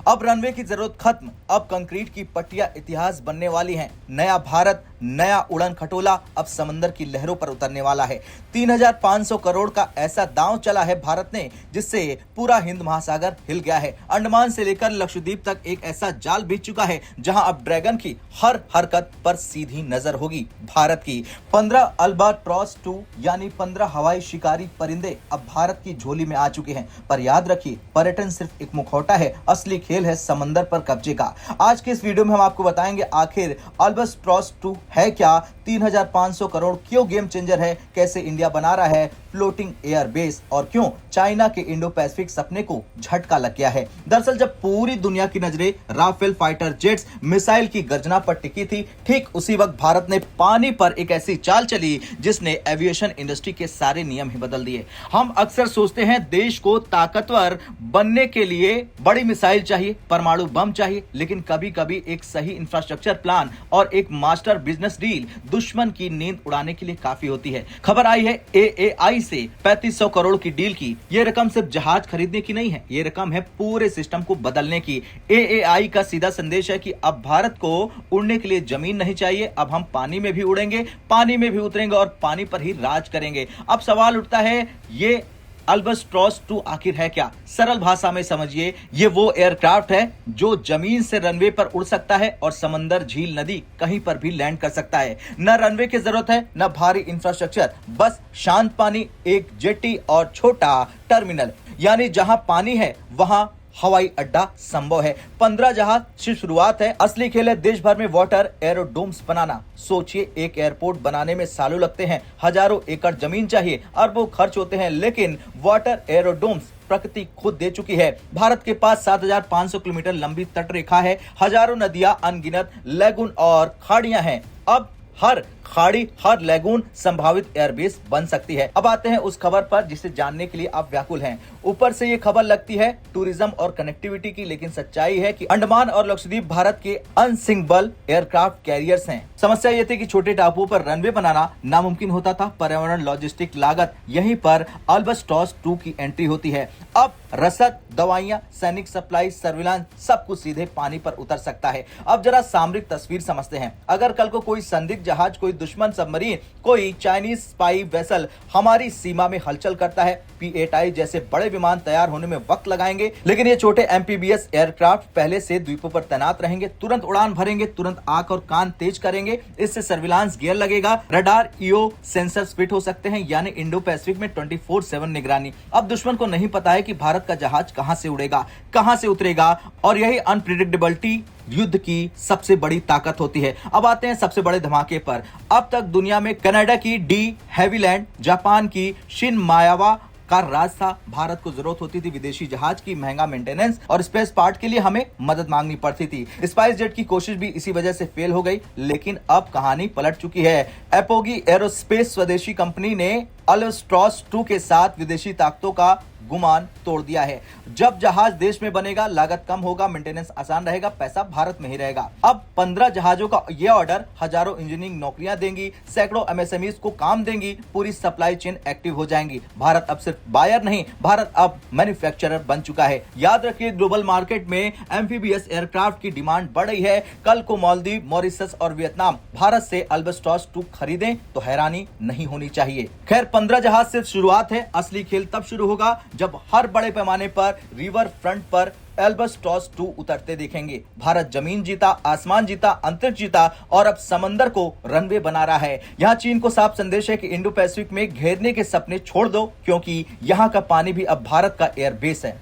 अब रनवे की जरूरत खत्म, अब कंक्रीट की पट्टियां इतिहास बनने वाली हैं। नया भारत, नया उड़न खटोला अब समंदर की लहरों पर उतरने वाला है। 3,500 करोड़ का ऐसा दांव चला है भारत ने, जिससे पूरा हिंद महासागर हिल गया है। अंडमान से लेकर लक्षद्वीप तक एक ऐसा जाल बिछ चुका है जहां अब ड्रैगन की हर हरकत पर सीधी नजर होगी भारत की। 15 अल्बाट्रॉस 2 यानी 15 हवाई शिकारी परिंदे अब भारत की झोली में आ चुके हैं। पर याद रखिए, पर्यटन सिर्फ एक मुखौटा है, असली खेल है समंदर पर कब्जे का। आज के इस वीडियो में हम आपको बताएंगे आखिर अल्बाट्रॉस 2 है क्या, 3,500 करोड़ क्यों गेम चेंजर है, कैसे इंडिया बना रहा है फ्लोटिंग एयर बेस, और क्यों चाइना के इंडो पैसिफिक सपने को झटका लग गया है। दरअसल जब पूरी दुनिया की नजरें राफेल फाइटर जेट्स मिसाइल की गर्जना पर टिकी थी, ठीक उसी वक्त भारत ने पानी पर एक ऐसी चाल चली जिसने एविएशन इंडस्ट्री के सारे नियम ही बदल दिए। हम अक्सर सोचते हैं देश को ताकतवर बनने के लिए बड़ी मिसाइल चाहिए, परमाणु बम चाहिए, लेकिन कभी कभी एक सही इंफ्रास्ट्रक्चर प्लान और एक मास्टर बिजनेस डील दुश्मन की नींद उड़ाने के लिए काफी होती है। खबर आई है एएआई से 3500 करोड़ की डील की। यह रकम सिर्फ जहाज खरीदने की नहीं है, यह रकम है पूरे सिस्टम को बदलने की। एएआई का सीधा संदेश है कि अब भारत को उड़ने के लिए जमीन नहीं चाहिए, अब हम पानी में भी उड़ेंगे, पानी में भी उतरेंगे और पानी पर ही राज करेंगे। अब सवाल उठता है, ये अल्बाट्रॉस 2 आखिर है क्या? सरल भाषा में समझिए, ये वो एयरक्राफ्ट है जो जमीन से रनवे पर उड़ सकता है और समंदर, झील, नदी कहीं पर भी लैंड कर सकता है। न रनवे की जरूरत है, न भारी इंफ्रास्ट्रक्चर, बस शांत पानी, एक जेटी और छोटा टर्मिनल। यानी जहां पानी है वहां हवाई अड्डा संभव है। 15 जहाज से शुरुआत है। असली खेल है देश भर में वाटर एरोड्रोम्स बनाना। सोचिए, एक एयरपोर्ट बनाने में सालों लगते हैं, हजारों एकड़ जमीन चाहिए, अरबों खर्च होते हैं, लेकिन वाटर एरोड्रोम्स प्रकृति खुद दे चुकी है। भारत के पास 7,500 किलोमीटर लंबी तट रेखा है, हजारों नदियां, अनगिनत लैगून और खाड़ियां हैं। अब हर खाड़ी, हर लैगून संभावित एयरबेस बन सकती है। अब आते हैं उस खबर पर जिसे जानने के लिए आप व्याकुल हैं। ऊपर से ये खबर लगती है टूरिज्म और कनेक्टिविटी की, लेकिन सच्चाई है कि अंडमान और लक्षद्वीप भारत के अनसिंकबल एयरक्राफ्ट कैरियर्स हैं। समस्या ये थी कि छोटे टापुओं पर रनवे बनाना नामुमकिन होता था। पर्यावरण, लॉजिस्टिक लागत, यहीं पर अल्बाट्रॉस 2 की एंट्री होती है। अब रसद, दवाइयां, सैनिक सप्लाई, सर्विलांस, सब कुछ सीधे पानी पर उतर सकता है। अब जरा सामरिक तस्वीर समझते हैं। अगर कल को कोई संदिग्ध जहाज, कोई दुश्मन सबमरीन, कोई चाइनीज स्पाई वेसल हमारी सीमा में हलचल करता है, P-8I जैसे बड़े विमान तैयार होने में वक्त लगाएंगे, लेकिन ये छोटे एमपीबीएस एयरक्राफ्ट पहले से द्वीपों पर तैनात रहेंगे, तुरंत उड़ान भरेंगे, तुरंत आंख और कान तेज करेंगे। इससे सर्विलांस गियर लगेगा, रडार, ईओ सेंसर फिट हो सकते हैं, यानी इंडो पैसिफिक में 24/7 निगरानी। अब दुश्मन को नहीं पता है कि भारत का जहाज कहां से उड़ेगा, कहां से उतरेगा, और यही अनप्रिडिक्टेबिलिटी युद्ध की सबसे बड़ी ताकत होती है। अब आते हैं सबसे बड़े धमाके पर। अब तक दुनिया में कनाडा की डी हैविलैंड, जापान की शिन मायावा का राज था। भारत को जरूरत होती थी विदेशी जहाज की, महंगा मेंटेनेंस और स्पेस पार्ट के लिए हमें मदद मांगनी पड़ती थी। स्पाइस जेट की कोशिश भी इसी वजह से फेल हो गई, लेकिन अब कहानी पलट चुकी है। एपोगी एरोस्पेस स्वदेशी कंपनी ने अल्बाट्रॉस 2 के साथ विदेशी ताकतों का गुमान तोड़ दिया है। जब जहाज देश में बनेगा, लागत कम होगा, मेंटेनेंस आसान रहेगा, पैसा भारत में ही रहेगा। अब 15 जहाजों का यह ऑर्डर हजारों इंजीनियरिंग नौकरियां देंगी, सैकड़ों एमएसएमईज को काम देंगी, पूरी सप्लाई चेन एक्टिव हो जाएंगी। भारत अब सिर्फ बायर नहीं, भारत अब मैन्युफैक्चरर बन चुका है। याद रखिए, ग्लोबल मार्केट में एम्फीबियस एयरक्राफ्ट की डिमांड बढ़ रही है। कल को मालदीव, मॉरिशस और वियतनाम भारत से अल्बाट्रॉस 2 खरीदें तो हैरानी नहीं होनी चाहिए। खैर, 15 जहाज सिर्फ शुरुआत है, असली खेल तब शुरू होगा जब हर बड़े पैमाने पर रिवर फ्रंट पर अल्बाट्रॉस 2 उतरते देखेंगे। भारत जमीन जीता, आसमान जीता, अंतरिक्ष जीता और अब समंदर को रनवे बना रहा है। यहाँ चीन को साफ संदेश है कि इंडो पैसिफिक में घेरने के सपने छोड़ दो, क्योंकि यहाँ का पानी भी अब भारत का एयरबेस है।